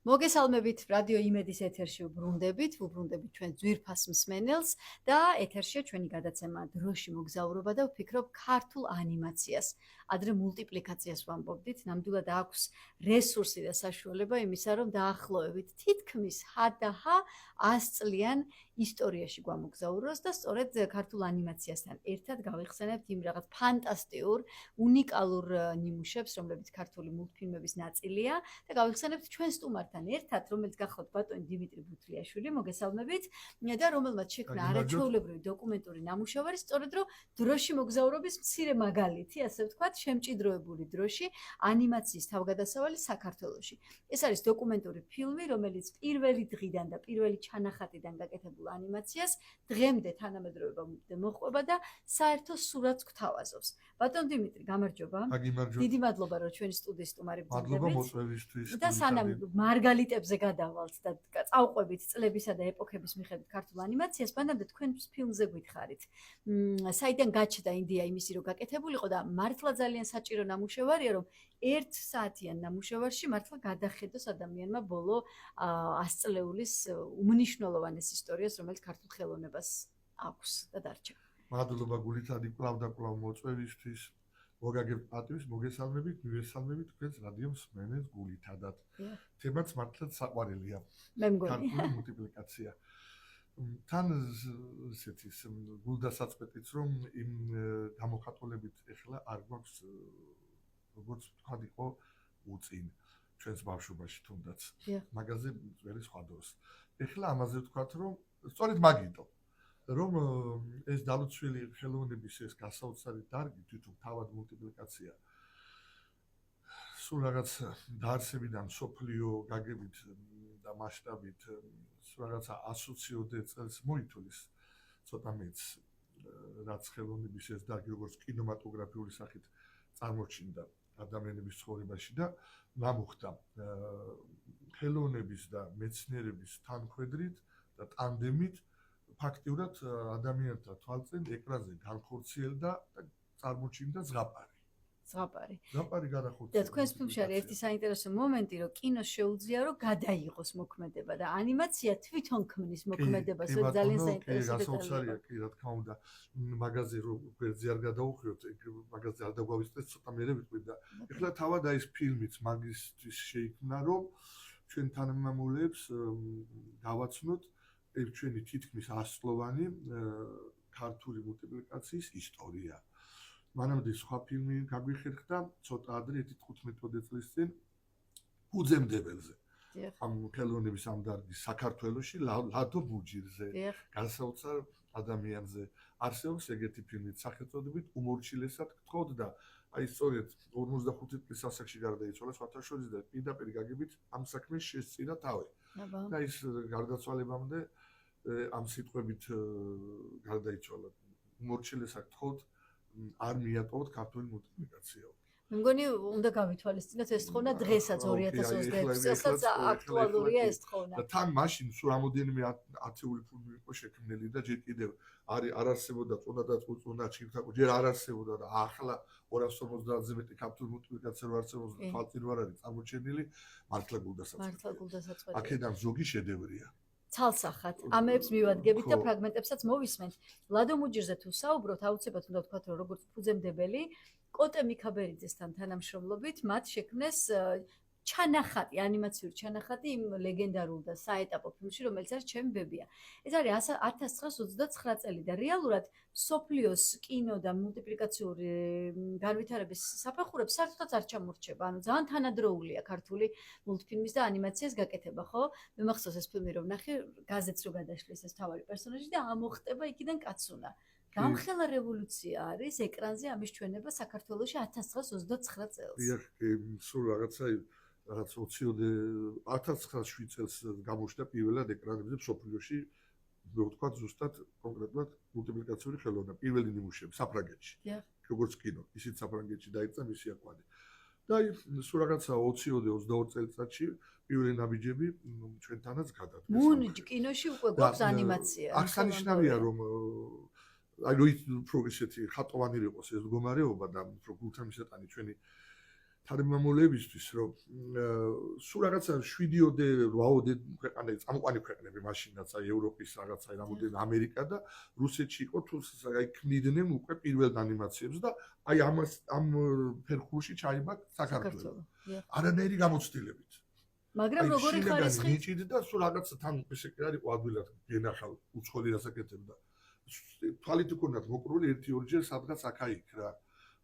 მოგესალმებით რადიო იმედის ეთერში უბრუნდებით ჩვენ ძვირფას მსმენელს და ეთერშია ჩვენი გადაცემა დროში მოგზაურობა და ვფიქრობ ქართულ ანიმაციას, ადრე მულტიპლიკაციას ვამბობდით, ნამდვილად აქვს რესურსი და საშუალება იმისა, რომ დაახლოებით თითქმის ჰა 100 წლიან ისტორიაში გვამოგზაუროს და სწორედ ქართულ ანიმაციასთან ერთად გავიხსენებთ იმ რაღაც ფანტასტიურ, უნიკალურ ნიმუშებს, რომლებიც ქართული მულტფილმების ნაწილია და გავიხსენებთ ჩვენ სტუმართან ერთად, რომელიც გახლავთ ბატონი დიმიტრი ბუთლიაშვილი, მოგესალმებით და რომელმაც შექმნა არაჩვეულებრივი დოკუმენტური ნამუშევარი, სწორედ რომ დროში მოგზაურობის მცირე მაგალითი, ასე ვთქვათ, შემჭიდროებული დროში ანიმაციის თავგადასავალი საქართველოში. ეს არის დოკუმენტური ფილმი, რომელიც პირველი დღიდან და პირველი ჩანახატიდან გაკეთებულ ანიმაციას დღემდე თანამედროვე მოჰყვება და საერთო სურათს გვთავაზობს. ბატონ დიმიტრი, გამარჯობა. დიდი მადლობა, რომ ჩვენი სტუდიის სტუმარი გძებდებით. მადლობა მოწვევისთვის. და სანამ მარგალიტებზე გადავალთ და წავყვებით წლებისა და ეპოქების მიხედვით ქართულ ანიმაციას, მანამდე თქვენ ფილმზე გითხარით. საიდან გაჩნდა იდეა იმისი, რომ გაკეთებულიყო და მართლა ძალიან საჭირო ნამუშევარია, რომ 1 საათიან ნამუშევარში მართლა გადახედოს ადამიანმა ბოლო 100 წლეულის უმნიშვნელოვანეს ისტორიას, რომელიც ქართულ ხელოვნებას აქვს და დარჩა. მადლობა გულითადი კვლავ და კვლავ მოწვევისთვის. მოგაგებთ პატივს, მოგესალმებით, მივესალმებით თქვენს რადიო მსმენელს გულითადად. თემაც მართლაც საყვარელია. მე მგონი. ქართული მულტიპლიკაცია. თან ესეთი გულდასაწყვეტიც, რომ იმ გამოხატულებით ეხლა არ გვაქვს როგორც თქვა იყო უწინ ჩვენს ბავშვობაში თუნდაც. მაგაზე ვერი სხვა დროს. ეხლა ამაზე ვთქვათ, რომ სწორედ მაგიტო რომ ეს დალუცვილი ხელოვნების ეს გასაოცარი დარგი თვითონ თავად მულტიპლიკაცია სულ რაღაც დაარსებიდან სოფლიო გაგებით და მასშტაბით რაღაცა 120-ოდე წელს მოითვლის ცოტა მეც რაც ხელოვნების ეს დარგი როგორც კინემატოგრაფიული სახით წარმოჩინდა ადამიანების ცხოვრებაში და ნამუხდა ხელოვნების და მეცნიერების თანხვედრით და ტანდემით ფაქტიურად ადამიანთა თვალწინ ეკრანზე განხორციელდა და წარმოჩინდა ზღაპარი. ზღაპარი განახორციელდა. და თქვენს ფილმში არის ერთი საინტერესო მომენტი, რომ კინოს შეუძლია რომ გადაიღოს მოქმედება და ანიმაცია თვითონ ქმნის მოქმედებას, ეს ძალიან საინტერესო დეტალია. კი, რა თქმა უნდა, მაგაზე რომ გვერდზე არ გადაუხვიოთ, მაგაზე არ დაგვავიწყდეს, ცოტა მერე ვიტყვი და ეხლა თავად აი ეს ფილმიც მაგისთვის შეიქმნა, რომ ჩვენ თანამემამულეებს გავაცნოთ ჩვენი თითქმის 100-წლოვანი ქართული მულტიპლიკაციის ისტორია. მანამდე სხვა ფილმი გაგვიხერხდა ცოტა ადრე 15 წლის წინ ფუძემდებელზე. ამ ხელოვნების ამ დარგის საქართველოში ლადო ბუჯირზე, განსაოცარ ადამიანზე. არსებობს ეგეთი ფილმი სახელწოდებით უმორჩილესად გთხოვთ და აი სწორედ 55 წლის ასაკში გარდაიცვალა სხვათა შორის და პირდაპირ გაგებით ამ საქმეს შესწირა თავი. და ის გარდაცვალებამდე ამ სიტყვებით გარდაიცვალა. უმორჩილესად გთხოვთ არ მიატოვოთ ქართული მულტიპლიკაცია. მე მგონი უნდა გავითვალისწინოთ ეს თხოვნა დღესაც 2026 წელსაც აქტუალურია ეს თხოვნა. და თან მაშინ სულ რამოდენიმე ათეული ფილმი იყო შექმნილი და ჯერ კიდევ არ არსებობდა წუნა ჩირთაკო ჯერ არ არსებობდა და ახლა 250-ზე მეტი ქართული მულტიპლიკაცია რო არსებობს თვალწინ ვარ არის წარმოჩენილი მართლა გულდასაწყვეტია. აქედან ზოგი შედევრია. ცალსახად ამებს მივადგებით და ფრაგმენტებსაც მოვისმენთ. ლადო მუჯირზე თუ საუბრობთ, აუცილებლად უნდა ვთქვათ, რომ როგორც ფუძემდებელი კოტე მიქაბერიძესთან თანამშრომლობით მათ შექმნეს ჩანახატი, ანიმაციური ჩანახატი იმ ლეგენდარულ და საეტაპო ფილმში, რომელიც არის ჩემი ბებია. ეს არის 1929 წელი და რეალურად სოფლიოს კინო და მულტიპლიკაციური განვითარების საფეხურებს საერთოდ არ ჩამორჩება. ანუ ძალიან თანადროულია ქართული მულტფილმის და ანიმაციას გაკეთება, ხო? მე მახსოვს ეს ფილმი რომ ნახე, გაზეთს რო გადაშლის ეს თავარი პერსონაჟი და ამოხტება იქიდან კაცუნა. გამხელა რევოლუცია არის ეკრანზე ამის ჩვენება საქართველოში 1929 წელს. სულ რაღაცა 1907 წელს გამოჩნდა პირველად ეკრანებზე სოფლიოში, ვთქვა ზუსტად კონკრეტულად მულტიპლიკაციური ხელოვნება, პირველი ნიმუშები საფრანგეთში. როგორც კინო, ისიც საფრანგეთში დაიწყო მისი აკვადი. და სულ რაღაცა 20-22 წელიწადში პირველი ნაბიჯები ჩვენთანაც გადადგეს. მუნჯ კინოში უკვე გვაქვს ანიმაცია. აღსანიშნავია რომ აი რო ისეთი ხატოვანი იყოს ეს მდგომარეობა და უფრო გულთამისატანი ჩვენი თანამემამულეებისთვის, რომ სულ რაღაცა 7-ოდე, 8-ოდე ქვეყანა წამყვანი ქვეყნები მაშინაც აი ევროპის რაღაცა რამოდენიმე ამერიკა და რუსეთში იყო თუ აი ქმნიდნენ უკვე პირველ ანიმაციებს და აი ამ ფერხულში ჩაიბა საქართველო. არანაირი გამოცდილებით. მაგრამ როგორი ხარისხი? ნიჭით და სულ რაღაცა თან ესე კი არ იყო ადვილად გენახავ უცხოელი რასაკეთებდა. თვალით უკონათ მოკრული 1-2 სადღაც აქა-იქ რა.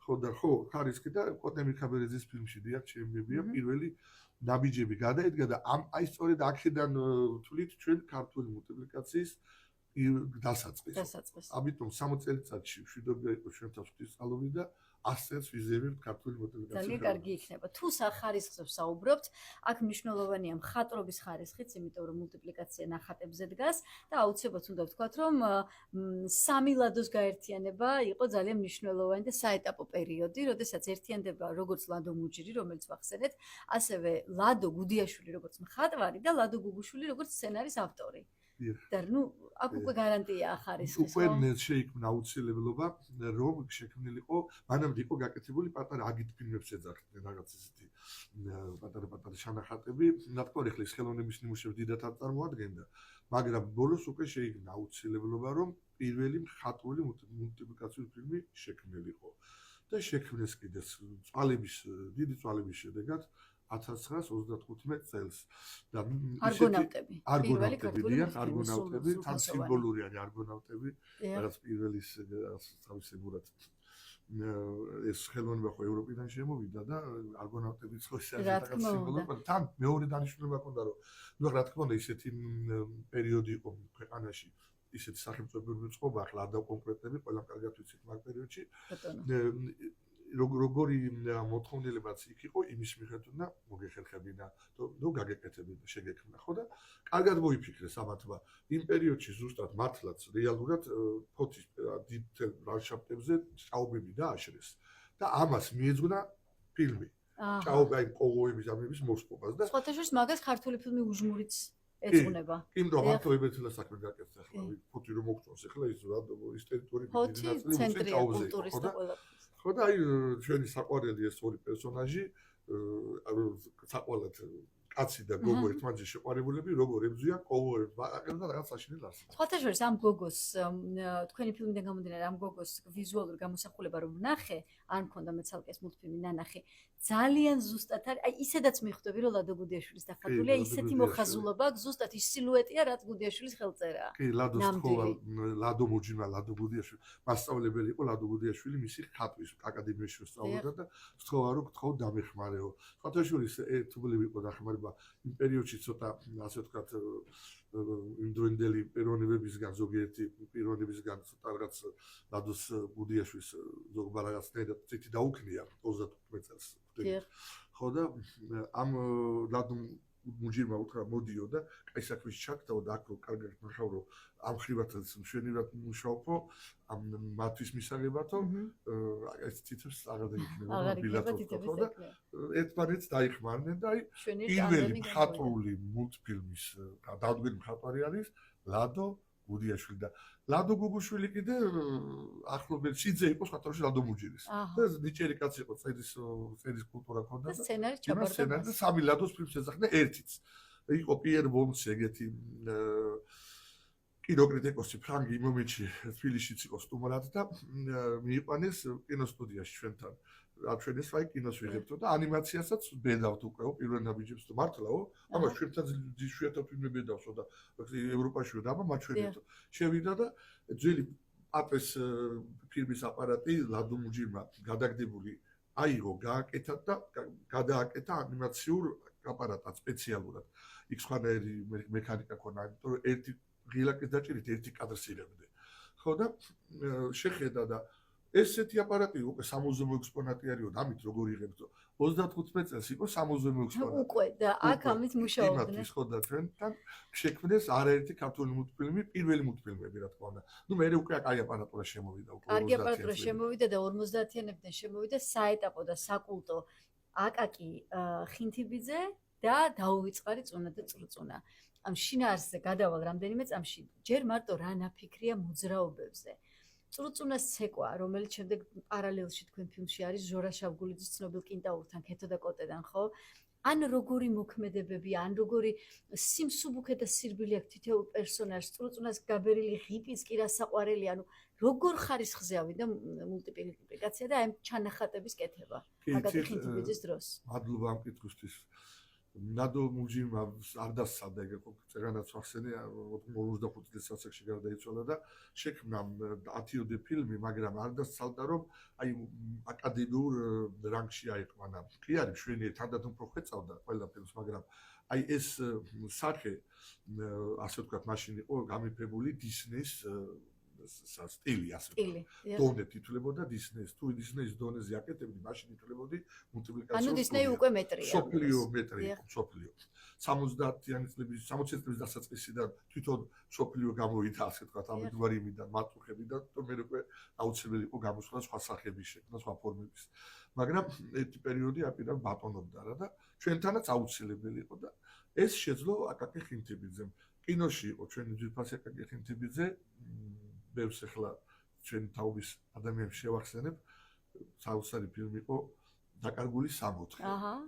ხო, ხარისხი და კოტე მიხაბერეძის ფილმში დიახ, ჩემებია პირველი ნაბიჯები გადაედგა და აი სწორედ აქედან ვთვლით ჩვენ ქართული მულტიპლიკაციის დასაწყისს. ამიტომ 60 წელიწადში მშვიდობია იყო ჩვენთან ღვთისმსალობი და 100 წელს ვიზიებებთ ქართული მულტიპლიკაციის. ძალიან კარგი იქნება. თუ ხარისხზე ვსაუბრობთ, აქ მნიშვნელოვანია მხატვრობის ხარისხიც, იმიტომ რომ მულტიპლიკაცია ნახატებზე დგას და აუცილებლად უნდა ვთქვათ, რომ სამი ლადოს გაერთიანება იყო ძალიან მნიშვნელოვანი და საეტაპო პერიოდი, როდესაც ერთიანდება როგორც ლადო მუჯირი, რომელიც ვახსენეთ, ასევე ლადო გუდიაშვილი როგორც მხატვარი და ლადო გუგუშვილი როგორც სცენარის ავტორი. და აქ უკვე გარანტია ხარისხის. უკვე შეიქმნა აუცილებლობა, რომ შექმნილიყო, მანამდე იყო გაკეთებული პატარა აგით ფილმებს ეძახდნენ რაღაც ისეთი პატარა შანახატები. ნათქვამი ახლა ის ხელოვნების ნიმუშებს დიდად არ წარმოადგენდა, მაგრამ ბოლოს უკვე შეიქმნა აუცილებლობა, რომ პირველი მხატვრული მულტიპლიკაციური ფილმი შექმნილიყო. და შექმნეს კიდე დიდი წვალების შედეგად 1935 წელს და არგონავტები თან სიმბოლური არის არგონავტები რაღაც პირველი თავისებურად ეს ხელოვნება ხო ევროპიდან შემოვიდა და არგონავტებიც ხო რაღაც სიმბოლური თან მეორე დანიშნულება ჰქონდა რომ ნუ რა თქმა უნდა ისეთი პერიოდი იყო ქვეყანაში ისეთი სახელმწიფოებრივი წყობა ახლა არ დავკონკრეტები ყველა კარგად ვიცით მაგ პერიოდში როგორი მოთხოვნილებაც იქ იყო იმის მიხედვით და მოგეხერხებინა თუ გაგეკეთებინა შეგექმნა ხო და კარგად მოიფიქრეს ამათმა იმ პერიოდში ზუსტად მართლაც რეალურად ფოთის დიდ ლანდშაფტებზე ჭაობები დააშრეს და ამას მიეძღვნა ფილმი ჭაობა იმ ყოღოების ამების მოსპობას და სხვათა შორის მაგას ქართული ფილმი უჟმურიც ეძღვნება. კი, იმიტომ რომ მართლა ებეთილა საქმე გაკეთდა ახლა ფოთი რომ მოგწონს ახლა ის ტერიტორიები დიდი ნაწილი უსე ჭაობზე იყო და ხო და აი ჩვენი საყვარელი ეს ორი პერსონაჟი საყვალად კაცი და გოგო ერთმანეთში შეყვარებულები როგორ ებრძვიან ყოღოებს და რაღაც საშინელ არსებს. სხვათა შორის ამ გოგოს თქვენი ფილმიდან გამომდინარე ამ გოგოს ვიზუალური გამოსახულება რომ ვნახე, არ მქონდა მე ცალკე ეს მულტფილმი ნანახი. ძალიან ზუსტად არის, აი ისედაც მიხვდები რომ ლადო გუდიაშვილის დახატულია, ისეთი მოხაზულობა აქვს, ზუსტად ის სილუეტია, რაც გუდიაშვილის ხელწერაა. კი, ლადო მუჯიმა, ლადო გუდიაშვილი, მასწავლებელი იყო ლადო გუდიაშვილი, მისი ხატვის აკადემიაში სწავლობდა და სწავლა რომ გთხოვ დამეხმარეო. სხვათა შორის ერთობლივი იყო დახმარება იმ პერიოდში ცოტა ასე ვთქვათ იმ დროინდელი პიროვნებებისგან ზოგიერთი პიროვნებისგან ცოტა რაღაც ლადოს გუდიაშვილის ზოგმა რაღაცნაირად ცეთი დაუქნია 35 წელს. ხო და ამ ლადო მუჯირმა უთხრა მოდიო და კაი საქმეში ჩაგდაო და აქ რო კარგად ნახავ რომ ამ ხრივათაც მშვენივრად მუშაობო ამ მათთვის მისაღებათო ეს ციტებს აღარ იქნება ბილათო და ერთმანეთს დაიხმარნენ და აი პირველი მხატვრული მულტფილმის დადგმული მხატვარი არის ლადო გუდიაშვილი და ლადო გუგუშვილი კიდე ახლობელ სიძე იყო სხვათაშორის ლადო მუჯირის და ნიჭიერი კაცი იყო წერის კულტურა ჰქონდა და სცენარი ჩაბარდა და სამი ლადოს ფილმს ეძახდნენ ერთიც იყო პიერ ბონს ეგეთი კინოკრიტიკოსი ფრანგი იმ მომენტში თბილისშიც იყო სტუმრად და მიიყვანეს კინოსტუდიაში ჩვენთან აჩვენეს აი კინოს ვიღებთო და ანიმაციასაც ბედავთ უკვე პირველ ნაბიჯებს თუ მართლაო ამას ჩვენთან ძიშვიათად ფილმები ბედავსო და ევროპაშიო და მაჩვენეთო შევიდა და ძველი პატრის ფილმის აპარატი ლადო მუჯირმა გადაგდებული აიღო გააკეთა და გადააკეთა ანიმაციურ აპარატად სპეციალურად იქ სხვანაირი მექანიკა ქონა იმიტომ რომ ერთი ღილაკის დაჭერით ერთი კადრს იღებდნენ ხო და შეხედა და ესეთი აპარატი უკვე 60 ექსპონატი არისო და ამით როგორ იღებდო 35 წელს იყო 60 ექსპონატი უკვე და აქ ამით მუშაობდნენ იმათთვის ხო და ჩვენთან შექმნეს არაერთი ქართული მულტფილმი პირველი მულტფილმები რა თქმა უნდა ნუ მე უკვე კაი აპარატურა შემოვიდა უკვე კარგი აპარატურა შემოვიდა და 50-იანებიდან შემოვიდა საეტაპო და საკულტო აკაკი ხინთიბიძე და დაუვიწყარი წუნა და წრწუნა ამ შინაარსზე გადავალ რამდენიმე წამში ჯერ მარტო რა ნაფიქრია მოძრაობებზე წრუწუნას ცეკვა, რომელიც შემდეგ პარალელში თქვენ ფილმში არის ჟორა შავგულიძის ცნობილ კინტაურთან, ქეთო და კოტედან, ხო? ან როგორი მოქმედებები, ან როგორი სიმსუბუქე და სირბილი აქვს თითოეულ პერსონაჟს, წრუწუნას გაბერილი ღიპიც კი რასაყვარელი, ანუ როგორ ხარისხზე ავიდა მულტიპლიკაცია და აი ჩანახატების კეთება. აგატი ხინთიბიძის დროს. მადლობა ამ კითხვისთვის. ნადო მუჯიმმა არ დასცადა ეგ წერანაც ახსენე 55 წლის ასაკში გარდაიცვალა და შექმნა 10-ოდე ფილმი, მაგრამ არ დასცალდა რომ აი აკადემიურ რანგში აიყვანა. კი არის მშვენიერი, თანდათან უფრო ხვეწავდა ყველა ფილმს, მაგრამ აი ეს სახე ასე ვთქვათ, მაშინ იყო გამიფებული დისნეის სტილი ასე ვთქვათ. დონე თითლებოდა დისნეის. თუ დისნეის დონეზე აკეთებდი, მაშინ ითვლებოდი მულტიპლიკაციას. ანუ დისნეი უკვე მეტრია. სოფლიო მეტრი იყო, სოფლიო. 70-იანი წლების, 60 წლის დასაწყისიდან თვითონ სოფლიო გამოვიდა, ასე ვთქვათ, ამგვარი იმიდან, მატუხებიდან, თუმცა მე უკვე აუცილებელი იყო გამოსვლა სხვა სახების შექმნა, სხვა ფორმების. მაგრამ ერთი პერიოდი აპირა ბატონობდა რა და ჩვენთანაც აუცილებელი იყო და ეს შეძლო აკაკი ხინთიბიძემ. კინოში იყო ჩვენი ძვირფასი აკაკი ხინთიბიძე, ბევრს ახლა ჩვენი თაობის ადამიანებს შევახსენებ, საოცარი ფილმი იყო დაკარგული 60.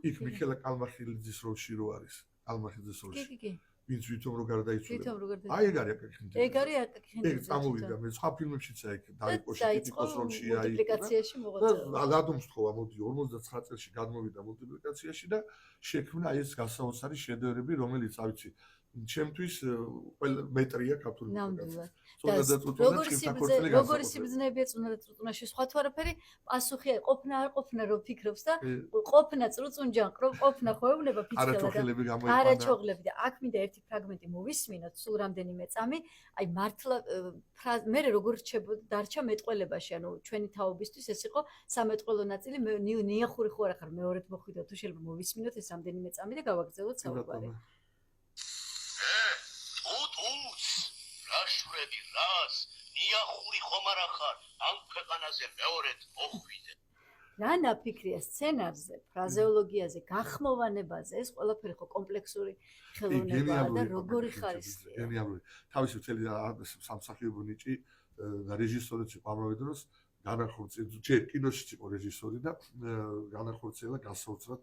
იქ მიხელა კალმახილიძის როლში რო არის. კალმახილიძის როლში. კი. ვინც ვითომ რო გარდაიცვალა. ვითომ რო გარდაიცვალა. აი ეგ არის აკაკი ხინთიბიძე. ეგ არის აკაკი ხინთიბიძე. ეგ წამოვიდა მე სხვა ფილმებშიც აი ეგ დაიყო შეკითხოს როლში აი. მულტიპლიკაციაში მოღვაწეობა. და გადმოსთხოვა მოდი 59 წელში გადმოვიდა მულტიპლიკაციაში და შექმნა ეს გასაოცარი შედევრები, რომელიც ავიცი ჩემთვის ყველა მეტრია ქართული მუსიკაციის. როგორი სიბრძნეებია წუნა და წრუწუნაში სხვა თუ არაფერი პასუხია ყოფნა არ ყოფნა რო ფიქრობს და ყოფნა წრუწუნჯან ყოფნა ხო ეუბნება ფიცქელა და არაჩოღლები და აქ მინდა ერთი ფრაგმენტი მოვისმინოთ სულ რამდენიმე წამი აი მართლა მე როგორ რჩებოდა დარჩა მეტყველებაში ანუ ჩვენი თაობისთვის ეს იყო სამეტყველო ნაწილი მე ნიახური ხო არ ხარ მეორედ მოხვიდო თუ შეიძლება მოვისმინოთ ეს რამდენიმე წამი და გავაგრძელოთ საუბარი ნიახური ხომ არ ახარ ამ ქვეყანაზე მეორედ მოხვიდე რა ნაფიქრია სცენარზე, ფრაზეოლოგიაზე, გახმოვანებაზე, ეს ყველაფერი ხო კომპლექსური ხელოვნებაა და როგორი ხარისხია. გენიალური. თავისი მთელი სამსახიობო ნიჭი და რეჟისორიც იყო ამავე დროს განახორციელა, ჯერ კინოშიც იყო რეჟისორი და განახორციელა გასაოცრად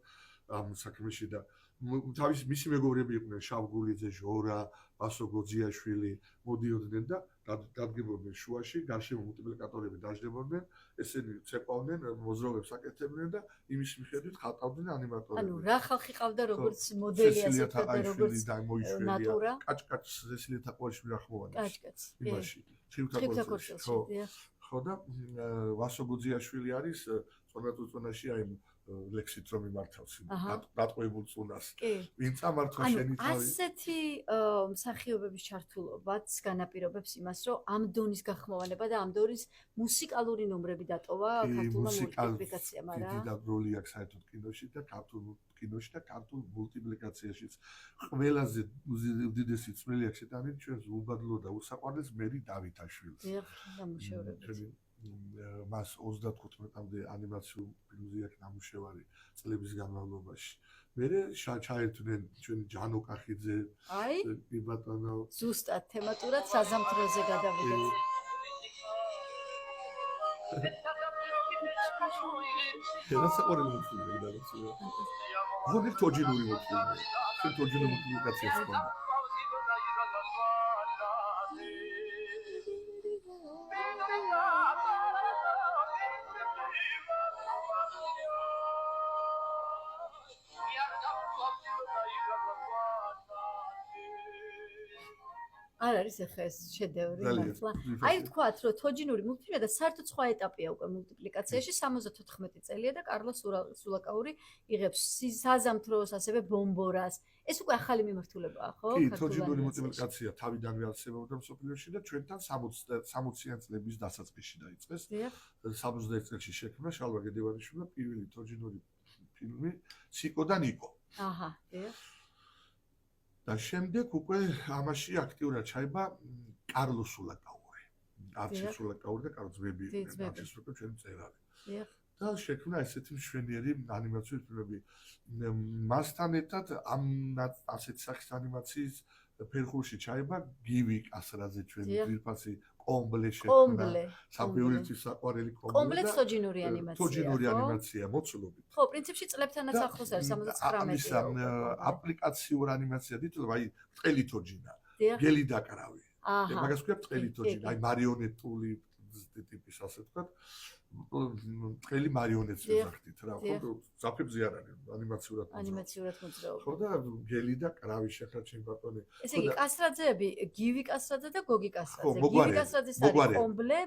ამ საქმეში და თავისი მისი მეგობრები იყვნენ შავგულიძე, ჟორა, ბასო გოძიაშვილი, მოდიოდნენ და დადგებოდნენ შუაში, გარშემო მულტიპლიკატორები დაждდებოდნენ, ესენი ცეკვავდნენ, მოძრაობებს აკეთებდნენ და იმის მიხედვით ხატავდნენ ანიმატორები. ანუ რა ხალხი ყავდა როგორც მოდელი ასე ვთქვათ და როგორც ნატურა. კაჭკაჭს ზესილია თაყვაშვილი ახმოვანეს. კაჭკაჭს. იმაში. თივთაყვაშვილი. ხო და ვასო გოძიაშვილი არის წონათუწონაში აი ლექსით რომ იმართავს დატყვევებულ წუნას. ვინ წამართვა შენი თავი? ასეთი მსახიობების ჩართულობაც განაპირობებს იმას, რომ ამ დონის გახმოვანება და ამ დონის მუსიკალური ნომრები დატოვა ქართულმა მულტიპლიკაციამ, არა? დიდი როლი აქვს საერთოდ კინოში და ქართულ კინოში და ქართულ მულტიპლიკაციაშიც. ყველაზე უდიდესი წვლილი აქვს შეტანილი ჩვენს უბადლო და უსაყვარლეს მერი დავითაშვილს. ნამუშევრები. მას 35-მდე ანიმაციურ ფილმზე აქვს ნამუშევარი წლების განმავლობაში. მერე ჩაერთვნენ ჩვენი ჯანო კახიძე. აი, კი ბატონო. ზუსტად თემატურად საზამთროზე გადავიდეთ. რა საყვარელი მულტიპლიკაცია და რა. ხოდი თოჯინური მულტიპლიკაცია. შენ თოჯინური მულტიპლიკაცია ხონდა. არ არის ახლა ეს შედევრი მართლა. აი ვთქვათ, რომ თოჯინური მულტიფილმია და საერთოდ სხვა ეტაპია უკვე მულტიპლიკაციაში 74 წელია და კარლოს სულაკაური იღებს საზამთროს, ასევე ბომბორას. ეს უკვე ახალი მიმართულებაა, ხო? კი, თოჯინური მულტიპლიკაცია თავიდანვე არსებობდა მსოფლიოში და ჩვენთან 60-იან წლების დასაწყისში დაიწყეს. 71 წელში შექმნა შალვა გედევანიშვილმა პირველი თოჯინური ფილმი სიკო და ნიკო. აჰა, დიახ. და შემდეგ უკვე ამაში აქტიურად ჩაება კარლო სულაკაური. არჩი სულაკაური და კარლ ძმები იყვნენ, არჩი სულაკაური ჩვენი მწერალი. დიახ. და შექმნა ესეთი მშვენიერი ანიმაციური ფილმები. მასთან ერთად ამ ასეთი სახის ანიმაციის ფერხულში ჩაება გივი კასრაძე ჩვენი ძირფასი კომბლე შექმნა. კომბლე. საბიურიტის საყვარელი კომბლე კომბლე და თოჯინური ანიმაცია. თოჯინური ხო? ანიმაცია მოწლობით. ხო, პრინციპში წლებთანაც ახლოს არის 79-ია. აპლიკაციურ ანიმაცია დիտლობა, აი ბრტყელი თოჯინა, დიახ. გელი დაკრავი. აჰა. მაგას ქვია ბრტყელი კი, თოჯინა, კი. აი მარიონეტული ტიპის ასე ვთქვათ. ბრტყელი მარიონეტს დიახ, ვეძახდით რა, დიახ. ხო, ზაფხებზე არ არის ანიმაციურად მოძრაობა. ანიმაციურად მოძრაობა. ხო და გელი და კრავი შეხრჩენ ბატონი. ესე იგი, კასრაძეები, გივი კასრაძე და გოგი კასრაძე. ხო, გივი მოგვარები, კასრაძის არის მოგვარები. კომბლე,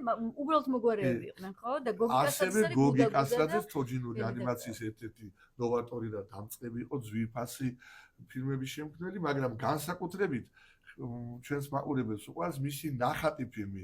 უბრალოდ მოგვარეები იყვნენ, ხო? და გოგი კასრაძის ასევე არის გოგი გუდა გუდა და კასრაძეს თოჯინური გელი და ანიმაციის ერთ-ერთი ნოვატორი და დამწყები იყო ძვირფასი ფილმების შემქმნელი, მაგრამ განსაკუთრებით ჩვენს მაყურებელს უყვარს მისი ნახატი ფილმი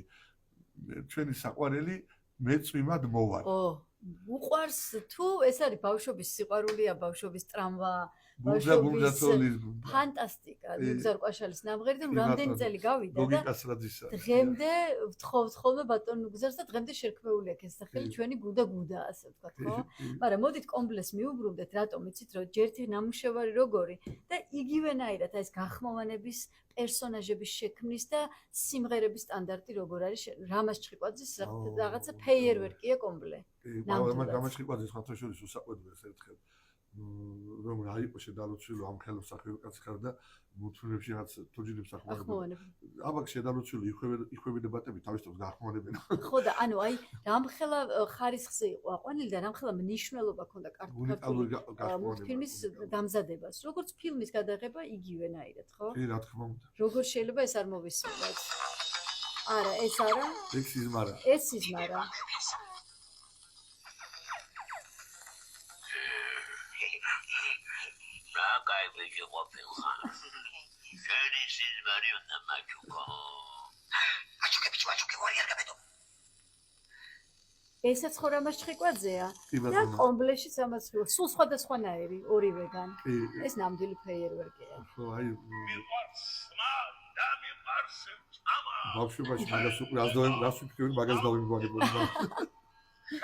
ჩვენი საყვარელი მეწვიმად მოვალ. ო, უყვარს თუ ეს არის ბავშვობის სიყვარულია, ბავშვობის ტრამვა, ბუნდაცოლის ფანტასტიკა, კი. ნუგზარ ყვაშალის ნამღერი და კი, რამდენი ბატონო. წელი გავიდა გოგი და კასრაძისა. დღემდე ვთხოვთ ხოლმე ბატონ ნუგზარს და დღემდე შერქმეული აქვს ეს სახელი კი. ჩვენი გუდა გუდა ასე ვთქვათ, ხო? კი. მაგრამ მოდით კომბლეს მიუბრუნდეთ, რატომ იცით რომ ჯერთი ნამუშევარი როგორი და იგივენაირად ეს გახმოვანების პერსონაჟების შექმნის და სიმღერების სტანდარტი როგორ არის რამაზ ჩხიკვაძის რაღაცა ფეიერვერკია კომბლე. კი, ნამდვილად. გამაჩხიკვაძის ხათაშორის უსაყვედურეს ერთხელ რომ რა იყო შედალოცილი ამ ხელმსახვევი კაცი ხარ და მუთფილმებში რაღაც თოჯინებს ახმოვანებენ. ახმოვანებენ. აბა შედალოცილი იხვებებდებატები თავის თავს გახმოვანებენ. ხო და ანუ აი რამხელა ხარისხზე იყო აყვანილი და რამხელა მნიშვნელობა ჰქონდა უნიკალური ქართული გახმოვანება. ფილმის დამზადებას. როგორც ფილმის გადაღება იგივენაირად, ხო? კი, რა თქმა უნდა. როგორ შეიძლება ეს არ მოვისმინოთ? არა, ეს არა. ეს სიზმარა. ეს სიზმარა. რა გაიგე ყოფილხა. შენი სიზმარი უნდა მაჩუკო. აჩუკე ვარი არ გაბედო. ესაც ხო რამაზ ჩხიკვაძეა კი, და ბატონო. კომბლეში სამაცხვეულ სულ სხვადასხვანაირი ორივეგან. კი. ეს ნამდვილი ფეიერვერკია. ხო, აი მიყვარს და მიყვარს ამა. ბავშვობაში მაგას უკვე რას ვიფიქრე მაგას დავიმგვარებოდი.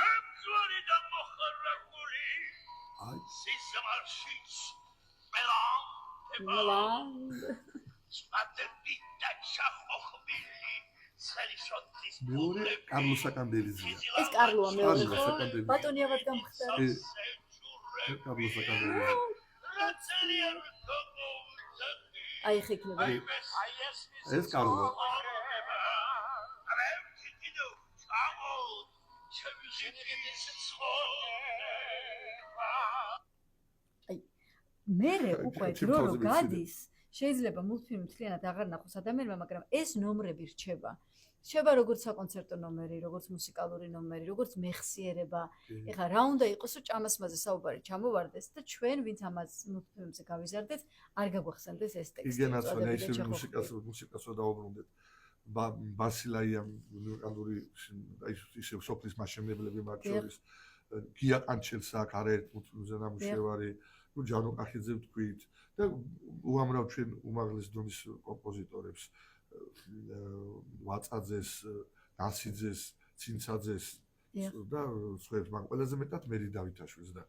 გამძლე და მოხარებული. აი სიზმარშიც მელან მლან სპატები და ჩახოხბილი სელიშოთის მეორე კარლო საკანდელიზია. ეს კარლოა მეორე კარლო ხო? საკანდელიზია. ბატონი ავად გამხდარ. კი. კარლო საკანდელიზია. აი ხე იქნება. ეს კარლო. მერე უკვე ჩემ დრო თავზე რო ვიცი. გადის, შეიძლება მულტფილმი მთლიანად აღარ ნახოს ადამიანმა, მაგრამ ეს ნომრები რჩება. რჩება როგორც საკონცერტო ნომერი, როგორც მუსიკალური ნომერი, როგორც მეხსიერება. ეხლა რა უნდა იყოს, რომ ჭამასმაზე საუბარი ჩამოვარდეს და ჩვენ, ვინც ამას მულტფილმზე გავიზარდეთ, არ გაგვახსენდეს ეს ტექსტი. იგენაცვალა ისე მუსიკას რო დაუბრუნდეთ. ბასილაიამ მუსიკალური აი ისე სოფლის მასშტაბებლები მათ შორის გია კანჩელს აქვს არაერთ მულტფილმზე ნამუშევარი. ნუ ჯანო კახიძე ვთქვით და უამრავ ჩვენ უმაღლეს დონის კომპოზიტორებს ვაწაძეს, დასიძეს, ცინცაძეს და სხვებს, მაგრამ ყველაზე მეტად მერი დავითაშვილს და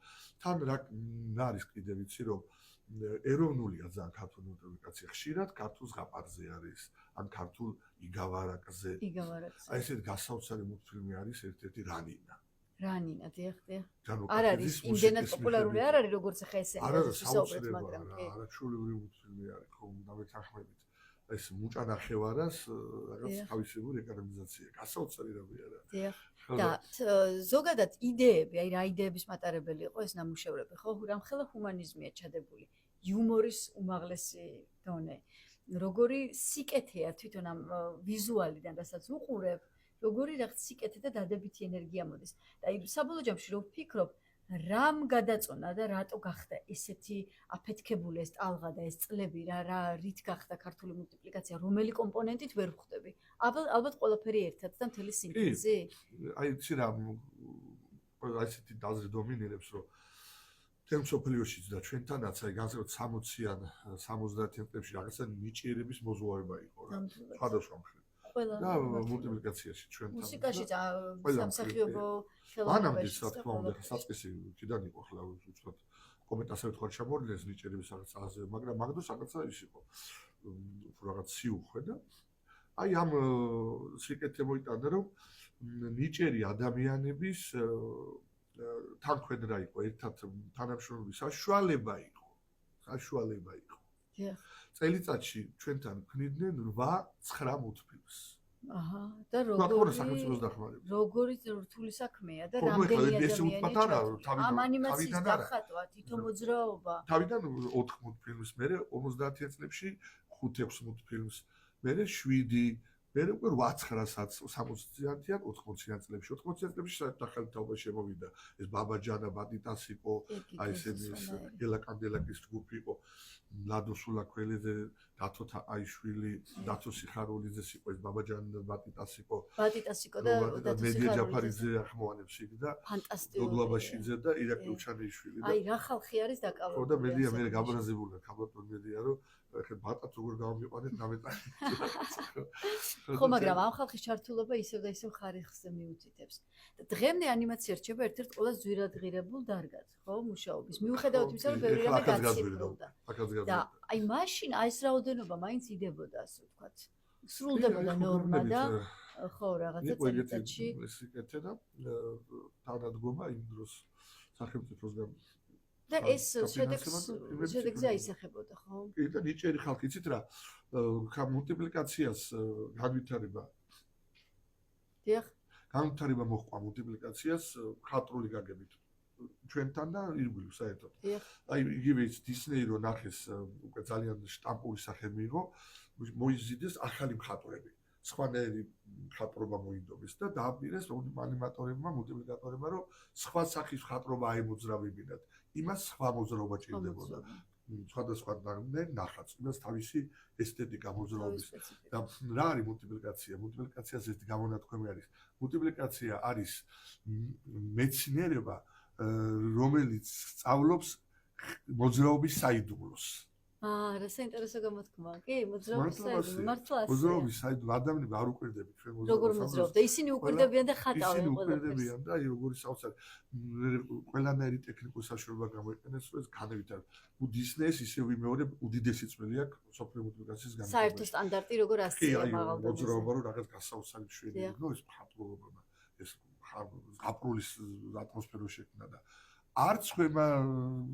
თან რა არის კიდე ვიცი რომ ეროვნულია ძალიან ქართული მუსიკაცია ხშირად ქართულ ზღაპარზე არის ან ქართულ იგავარაკზე. აი ესეთ გასაოცარი მულტფილმი არის ერთ-ერთი რანინა. რანინა, დიახ. ჯანო არ არის კახიძის იმდენად პოპულარული არ არის როგორც ახლა ესე. არა, საოცრება, არაჩვეულებრივი მულტფილმი არის, ხო, უნდა მეთანხმებით. ეს მუჭანახევარას რაღაც თავისებური ეკრანიზაცია, გასაოცარი რამე არა. დიახ. და ზოგადად იდეები, აი რა იდეების მატარებელი იყო ეს ნამუშევრები, ხო? რამხელა ჰუმანიზმია ჩადებული, იუმორის უმაღლესი დონე. როგორი სიკეთეა თვითონ ამ ვიზუალიდან, რასაც უყურებ, როგორი რაღაც სიკეთე და დადებითი ენერგია მოდის. და აი საბოლოო ჯამში რო ვფიქრობ, რამ გადაწონა და რატო გახდა ესეთი აფეთქებული ეს ტალღა და ეს წლები რა რით გახდა ქართული მულტიპლიკაცია, რომელი კომპონენტით ვერ ვხვდები. ალბათ ყველაფერი ერთად და მთელი სინთეზი. აი იცი რა აი ესეთი დაზრი დომინირებს რომ თემ სოფლიოშიც და ჩვენთანაც აი განსაკუთრებით 60-იან 70-იან წლებში რაღაცა ნიჭიერების მოზუარება იყო რა. სხვადასხვა მხრივ. ყველა და მულტიპლიკაციაში ჩვენთან. მუსიკაში სამსახიობო მანამდეც რა თქმა უნდა საწყისი კიდან იყო ახლა უცბად კომენტარზე თქვა ჩამორიდეს ნიჭიერების რაღაცაზე, მაგრამ მაგდროს რაღაცა ის იყო რაღაც სიუხვე და აი ამ სიკეთე მოიტანა რომ ნიჭიერი ადამიანების თანქვედრა იყო ერთად თანამშრომლობის საშუალება იყო. დიახ. წელიწადში ჩვენთან ქმნიდნენ 8-9 მულტფილმს. აჰა და როგორი სახელმწიფოს დახმარება. როგორი რთული საქმეა და ხო, მოიხლა, რამდენი ეს უცბად არა, ადამიანი ამ ანიმაციის თავიდან არა. დახატვა, თვითონ მოძრაობა. თავიდან 4 მულტფილმს, მერე 50-იან წლებში 5-6 მულტფილმს, მერე 7, მერე უკვე 8-9-საც 60-იან 80-იან წლებში. 80-იან წლებში საერთოდ ახალი თაობა შემოვიდა. ეს ბაბაჯანა, ბატიტას იყო, აი ესენი გელა კანდელაკის ჯგუფი იყო. ლადო სულაქველიძე, დათო თაყაიშვილი, დათო სიხარულიძეს იყო ეს ბაბაჯანა, ბატიტას იყო. ბატიტას იყო და დათო მედია სიხარულიძე. ჯაფარიძე ახმოვანებს იქ და ფანტასტიკური. დოდლაბაშიძე და ირაკლი უჩანიშვილი და აი რა ხალხი არის დაკავებული. ხო და მედია მე გაბრაზებული ქაბატონ მედია რომ ხე ბატაც როგორ გამიყვანეთ გამეტანი. ხო, მაგრამ ამ ხალხის ჩართულობა ისევ და ისევ ხარისხზე მიუთითებს. და დღემდე ანიმაცია რჩება ერთ-ერთ ყველაზე ძვირადღირებულ დარგად, ხო, მუშაობის. მიუხედავად იმისა, რომ ბევრი რამე გაციფრულდა. და აი მაშინ აი ეს რაოდენობა მაინც იდებოდა, ასე ვთქვათ. სრულდებოდა ნორმა და ხო, რაღაცა წელიწადში. სიკეთე და თანადგომა იმ დროს სახელმწიფოსგან და ეს შედეგზე აისახებოდა, ხო? კი და ნიჭიერი ხალხი, იცით რა, მულტიპლიკაციას განვითარება. დიახ. განვითარება მოჰყვა მულტიპლიკაციას ხატრული გაგებით. ჩვენთან და ირგვლივ საერთოდ. აი იგივე ის დისნეი რო ნახეს უკვე ძალიან შტამპური სახე მიიღო, მოიზიდეს ახალი მხატვრები. სხვანაირი მხატვრობა მოინდომეს და დააპირეს ანიმატორებმა, მულტიპლიკატორებმა, რომ სხვა სახის მხატვრობა აიმოძრავებინათ. იმას სხვა მოძრაობა ჭირდებოდა. სხვადასხვა ნახატს, იმას თავისი ესთეტიკა მოძრაობის. და რა არის მულტიპლიკაცია? მულტიპლიკაციას ეს გამონათქვამი არის. მულტიპლიკაცია არის მეცნიერება, რომელიც სწავლობს მოძრაობის საიდუმლოს. რა საინტერესო გამოთქმა. კი, მოძრაობის საიდუმლო, მართლა ასე. მოძრაობის საიდუმლო ადამიანები არ უკვირდებით ჩვენ მოძრაობას. როგორ მოძრაობდა? ისინი უკვირდებიან და ხატავენ ისინი ყველაფერს. უკვირდებიან და აი როგორი საოცარი ყველანაირი ტექნიკური საშუალება გამოიყენეს, რომ ეს განევითარდეს. დისნეის ისე ვიმეორებ უდიდესი წვლილი აქვს სოფლიო მულტიპლიკაციის განვითარებაში. საერთო სტანდარტი როგორ ასწია მაღალ მოძრაობა რომ რაღაც გასაოცარი მშვენი იყო, ეს მხატვრობა, ეს გაპრულის ატმოსფერო შექმნა და არც ხება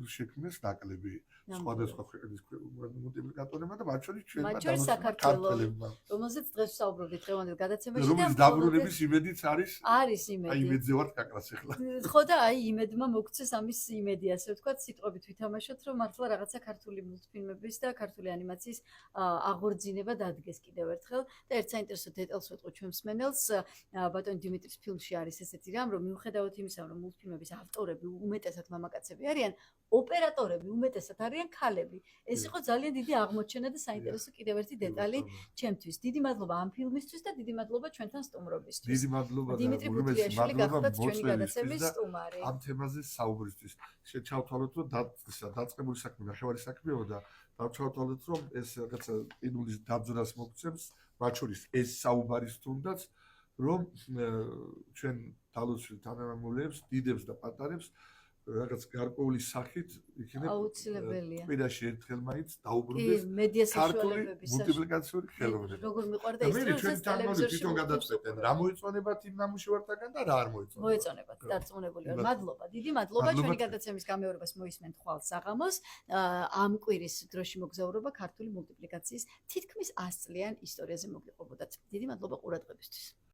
შექმნეს ნაკლები სხვადასხვა ქვეყნის მულტიპლიკატორებმა და მათ შორის ჩვენმა საქართველოსმა, რომელზეც დღეს ვსაუბრობთ დღევანდელ გადაცემაში და რომელიც დაბრუნების იმედიც არის. არის იმედი. აი იმედზე ვარ კაკრას ახლა. ხო და აი იმედმა მოგცეს ამის იმედი, ასე ვთქვათ, სიტყვებით ვითამაშოთ, რომ მართლა რაღაცა ქართული მულტფილმების და ქართული ანიმაციის აღორძინება დადგეს კიდევ ერთხელ და ერთ საინტერესო დეტალს ვეტყო ჩვენ მსმენელს, ბატონ დიმიტრის ფილმში არის ესეთი რამ, რომ მიუხედავად იმისა, რომ მულტფილმების ავტორები უმეტესად მამაკაცები არიან, ოპერატორები უმეტესად არიან ქალები. ეს იყო ძალიან დიდი აღმოჩენა და საინტერესო კიდევ ერთი დეტალი ჩემთვის. დიდი მადლობა ამ ფილმისთვის და დიდი მადლობა ჩვენთან სტუმრობისთვის. დიდი მადლობა დიმიტრი ბუტიაშვილი გახდათ ჩვენი გადაცემის სტუმარი. ამ თემაზე საუბრისთვის. შეჩავთვალოთ, რომ დაწყებული საქმე ნახევარი საქმეო და დავჩავთვალოთ, რომ ეს რაღაცა ყინულის დაძვრას მოგცემს, მათ შორის ეს საუბარის თუნდაც, რომ ჩვენ თალოცვილ თანამემამულეებს, დიდებს და პატარებს რაღაც გარკვეული სახით იქნება აუცილებელია. კვირაში ერთხელ მაინც დაუბრუნდეს მედია საშუალებების მულტიპლიკაციური ხელოვნება. როგორ მიყვარდა და ის მე რომ ჩვენ ეს თანმოდი ტელევიზორში თვითონ გადაწყვეტენ რა მოიწონებათ იმ ნამუშევართაგან და რა არ მოიწონებათ. მოეწონებათ, დარწმუნებული ვარ. მადლობა, დიდი მადლობა ჩვენი გადაცემის გამეორებას მოისმენთ ხვალ საღამოს. ამ კვირის დროში მოგზაურობა ქართული მულტიპლიკაციის თითქმის 100 წლიან ისტორიაზე მოგიყვებოდათ. დიდი მადლობა ყურადღებისთვის.